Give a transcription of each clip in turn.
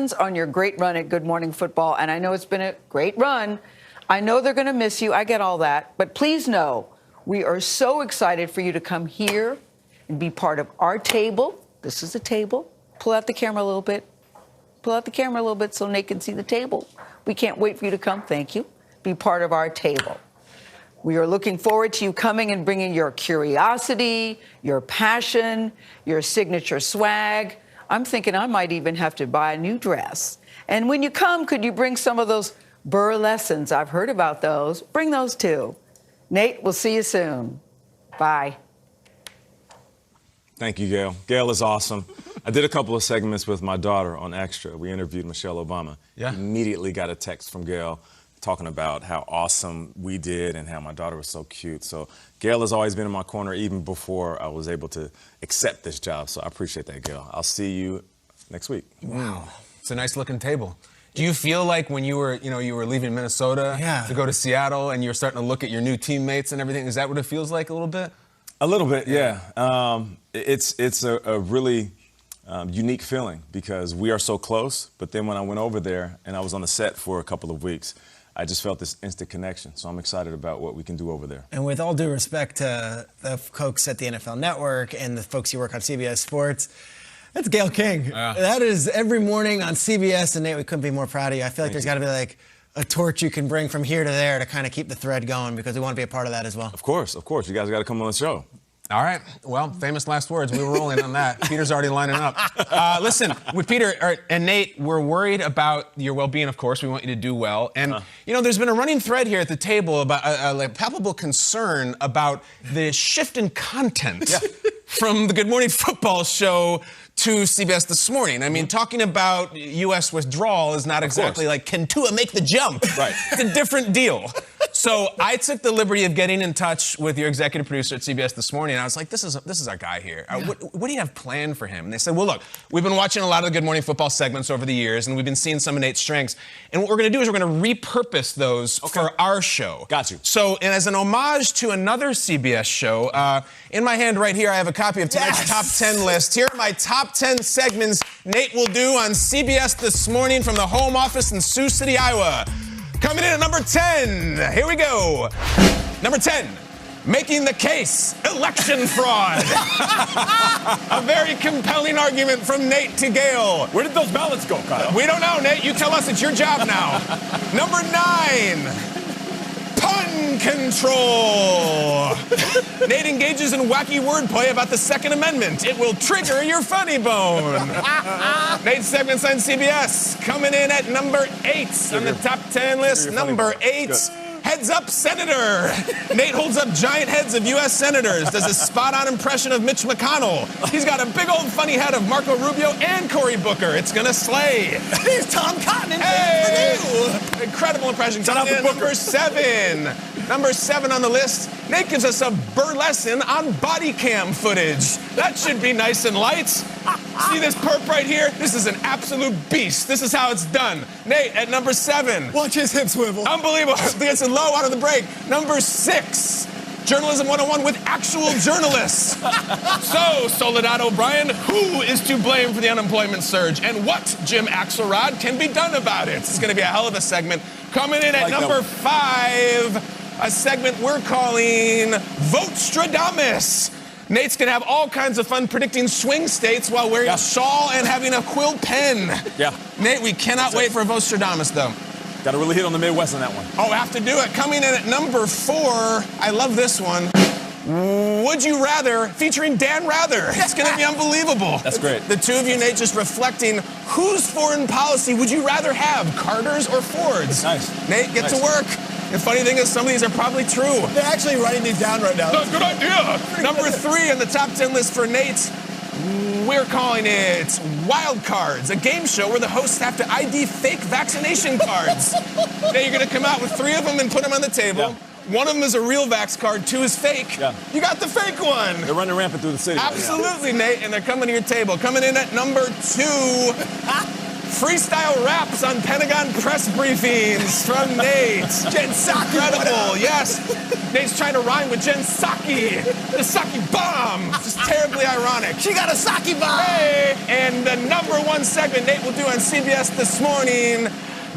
Congratulations on your great run at Good Morning Football. And I know it's been a great run. I know they're going to miss you. I get all that. But please know, we are so excited for you to come here and be part of our table. This is a table. Pull out the camera a little bit. Pull out the camera a little bit so Nate can see the table. We can't wait for you to come. Thank you. Be part of our table. We are looking forward to you coming and bringing your curiosity, your passion, your signature swag. I'm thinking I might even have to buy a new dress. And when you come, could you bring some of those burlesques? I've heard about those. Bring those too. Nate, we'll see you soon. Bye. Thank you, Gail. Gail is awesome. I did a couple of segments with my daughter on Extra. We interviewed Michelle Obama. Yeah. Immediately got a text from Gail talking about how awesome we did and how my daughter was so cute. So Gail has always been in my corner even before I was able to accept this job. So I appreciate that, Gail. I'll see you next week. Wow. It's a nice looking table. Do you feel like when you were leaving Minnesota to go to Seattle and you're starting to look at your new teammates and everything, is that what it feels like a little bit? A little bit, yeah. It's a really unique feeling because we are so close. But then when I went over there and I was on the set for a couple of weeks, I just felt this instant connection. So I'm excited about what we can do over there. And with all due respect to the folks at the NFL Network and the folks who work on CBS Sports, that's Gail King. That is every morning on CBS. And Nate, we couldn't be more proud of you. I feel like there's got to be like a torch you can bring from here to there to kind of keep the thread going because we want to be a part of that as well. Of course. You guys got to come on the show. All right. Well, famous last words. We were rolling on that. Peter's already lining up. Listen, with Peter and Nate, we're worried about your well-being, of course. We want you to do well. And, there's been a running thread here at the table about a palpable concern about the shift in content from the Good Morning Football show to CBS This Morning. I mean, talking about U.S. withdrawal is not exactly like, can Tua make the jump? Right. It's a different deal. So I took the liberty of getting in touch with your executive producer at CBS This Morning, and I was like, this is our guy here. What do you have planned for him? And they said, well, look, we've been watching a lot of the Good Morning Football segments over the years, and we've been seeing some of Nate's strengths. And what we're going to do is we're going to repurpose those for our show. Got you. So, and as an homage to another CBS show, in my hand right here, I have a copy of tonight's top 10 list. Here are my top 10 segments Nate will do on CBS This Morning from the home office in Sioux City, Iowa. Coming in at number 10, here we go. Number 10, making the case, election fraud. A very compelling argument from Nate to Gail. Where did those ballots go, Kyle? We don't know, Nate. You tell us, it's your job now. Number 9, pun control. Nate engages in wacky wordplay about the Second Amendment. It will trigger your funny bone. Nate's segments on CBS coming in at number 8 on the top 10 list. Number 8. Heads up, Senator. Nate holds up giant heads of U.S. senators, does a spot-on impression of Mitch McConnell. He's got a big old funny head of Marco Rubio and Cory Booker. It's gonna slay. He's Tom Cotton. Hey! Incredible impression. Coming in at number 7. Number 7 on the list, Nate gives us a burlesque on body cam footage. That should be nice and light. See this perp right here? This is an absolute beast. This is how it's done. Nate, at number 7. Watch his hip swivel. Unbelievable. Gets it low out of the break. Number 6. Journalism 101 with actual journalists. So, Soledad O'Brien, who is to blame for the unemployment surge? And what, Jim Axelrod, can be done about it? It's going to be a hell of a segment. Coming in at number 5. A segment we're calling Vote Stradamus. Nate's going to have all kinds of fun predicting swing states while wearing a shawl and having a quill pen. Yeah. Nate, we cannot wait for Vote Stradamus, though. Got to really hit on the Midwest on that one. Oh, have to do it. Coming in at number 4, I love this one. Would You Rather, featuring Dan Rather. It's going to be unbelievable. That's great. The two of you, Nate, just reflecting whose foreign policy would you rather have, Carter's or Ford's? Nice. Nate, get to work. The funny thing is, some of these are probably true. They're actually writing these down right now. That's a good idea. Number 3 on the top 10 list for Nate, we're calling it Wild Cards, a game show where the hosts have to ID fake vaccination cards. Now you're going to come out with 3 of them and put them on the table. Yeah. One of them is a real vax card, 2 is fake. Yeah. You got the fake one. They're running rampant through the city. Absolutely, Nate, and they're coming to your table. Coming in at number 2, Freestyle raps on Pentagon press briefings from Nate. Jen Psaki, incredible, yes. Nate's trying to rhyme with Jen Psaki. The Psaki bomb. Just terribly ironic. She got a Psaki bomb. Hey, and the #1 segment Nate will do on CBS this morning,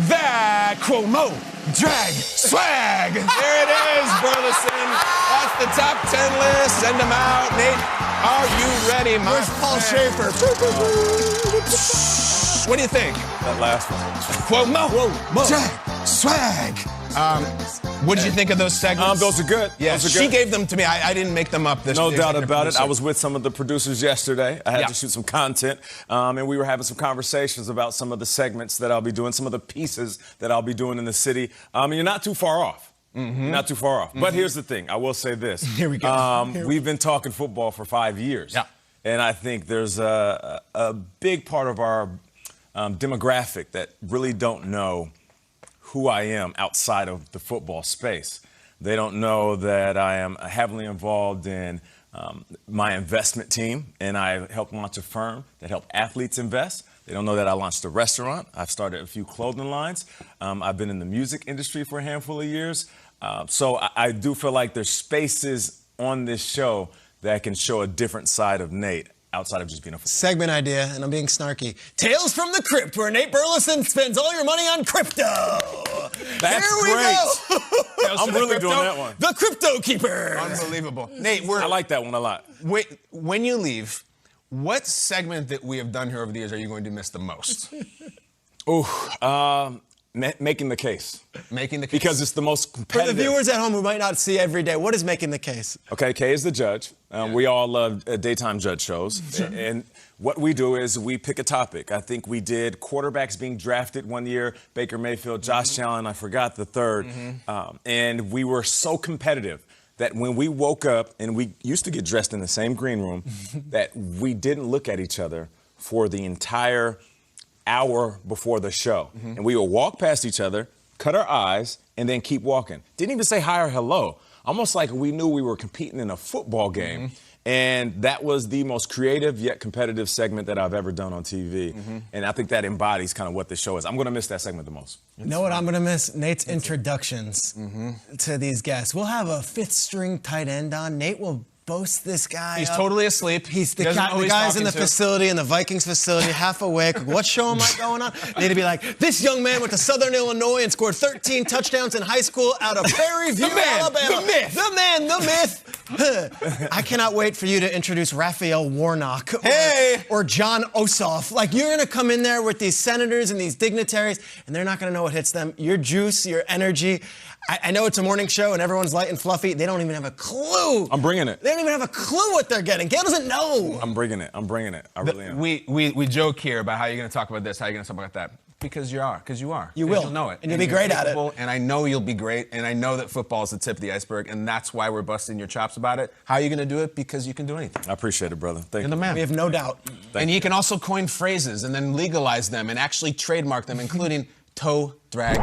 that Cuomo drag swag. There it is, Burleson. That's the top 10 list. Send them out. Nate, are you ready, my Where's Paul Schaefer? What do you think? That last one. Cuomo drag swag. What did you think of those segments? Those are good. Yes, those are good. she gave them to me. I didn't make them up. No doubt about it. I was with some of the producers yesterday. I had to shoot some content, and we were having some conversations about some of the segments that I'll be doing, some of the pieces that I'll be doing in the city. And you're not too far off. Mm-hmm. Not too far off. Mm-hmm. But here's the thing. I will say this. Here we go. We've been talking football for 5 years. Yeah. And I think there's a big part of our demographic that really don't know who I am outside of the football space. They don't know that I am heavily involved in my investment team, and I help launch a firm that help athletes invest. They don't know that I launched a restaurant. I've started a few clothing lines. I've been in the music industry for a handful of years. So I do feel like there's spaces on this show that can show a different side of Nate outside of just being a football. Segment idea, and I'm being snarky. Tales from the Crypt, where Nate Burleson spends all your money on crypto. That's Here we great. go. I'm really doing that one. The Crypto Keeper. Unbelievable. Nate, I like that one a lot. Wait, when you leave, what segment that we have done here over the years are you going to miss the most? Making the case. Making the case. Because it's the most For competitive. the viewers at home who might not see every day, what is making the case? Okay, Kay is the judge. We all love daytime judge shows. And what we do is we pick a topic. I think we did quarterbacks being drafted one year, Baker Mayfield, Josh Allen, I forgot the third. And we were so competitive that when we woke up, and we used to get dressed in the same green room, that we didn't look at each other for the entire hour before the show. And we would walk past each other, cut our eyes, and then keep walking. Didn't even say hi or hello. Almost like we knew we were competing in a football game. And that was the most creative yet competitive segment that I've ever done on TV. And I think that embodies kind of what this show is. I'm going to miss that segment the most. You know what I'm going to miss? Nate's introductions to these guests. We'll have a fifth-string tight end on. Nate will boast this guy He's up. totally asleep. He's the Doesn't know who he's guy's in talking the to. facility, in the Vikings facility, half awake. What show am I going on? Need to be like, this young man went to Southern Illinois and scored 13 touchdowns in high school out of Prairie View, Alabama. The myth. The man, the myth. I cannot wait for you to introduce Raphael Warnock or John Ossoff. Like, you're going to come in there with these senators and these dignitaries, and they're not going to know what hits them. Your juice, your energy. I know it's a morning show and everyone's light and fluffy. They don't even have a clue. I'm bringing it. They don't even have a clue what they're getting. Gail doesn't know. I'm bringing it. I'm bringing it. I really am. We joke here about how you're going to talk about this, how you're going to talk about that. Because you are. You will. You'll know it. And you'll be great at it. And I know you'll be great. And I know that football is the tip of the iceberg. And that's why we're busting your chops about it. How are you going to do it? Because you can do anything. I appreciate it, brother. Thank You're you. the man. We have no doubt. And you can also coin phrases and then legalize them and actually trademark them, including toe drag.